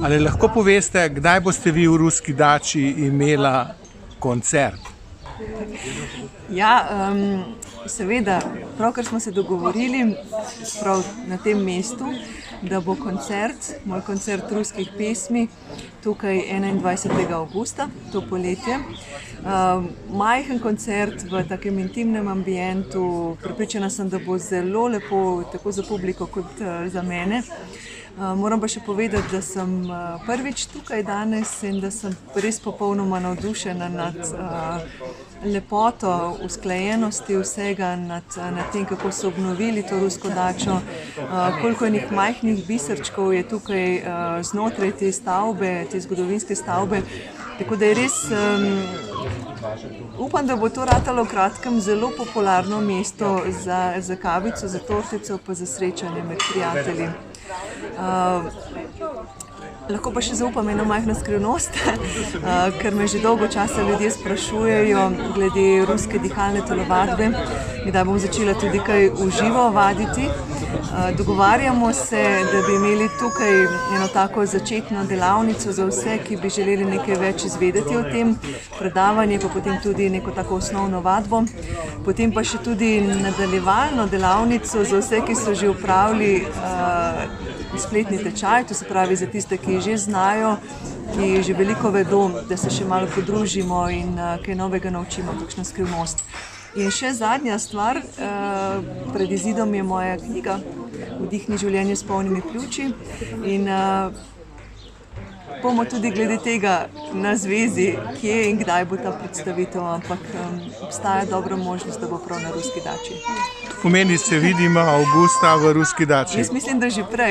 Ali lahko poveste, kdaj boste vi v Ruski dači imela koncert? Ja, seveda, pravkar smo se dogovorili prav na tem mestu, da bo koncert, moj koncert ruskih pesmi, tukaj 21. avgusta, to poletje. Majhen koncert v takem intimnem ambientu, prepričana sem, da bo zelo lepo tako za publiko kot za mene. Moram pa še povedati, da sem prvič tukaj danes in da sem res popolnoma navdušena nad lepoto, usklajenosti vsega, nad tem, kako so obnovili to rusko dačo, koliko enih majhnih biserčkov je tukaj znotraj te stavbe, te zgodovinske stavbe. Tako da je res, upam, da bo to ratalo v kratkem zelo popularno mesto za kavico, za tortico, pa za srečanje med prijatelji. Lahko pa še zaupam eno majhno skrivnost, ker me že dolgo časa ljudje sprašujejo glede ruske dihalne telovadbe, kdaj bom začela tudi kaj v živo vaditi. Dogovarjamo se, da bi imeli tukaj eno tako začetno delavnico za vse, ki bi želeli nekaj več izvedeti o tem, predavanje, pa potem tudi neko tako osnovno vadbo. Potem pa še tudi nadaljevalno delavnico za vse, ki so že opravili spletni tečaj, to se pravi za tiste, ki že znajo, ki že veliko vedo, da se še malo podružimo in kaj novega naučimo, kakšna skrivnost. In še zadnja stvar, pred izidom je moja knjiga Vdihni življenje s polnimi pljuči in bomo tudi glede tega na zvezi, kje in kdaj bo ta predstavitev, ampak obstaja dobra možnost, da bo prav na Ruski dači. To pomeni, se vidimo avgusta v Ruski dači. Jaz mislim, da že prej.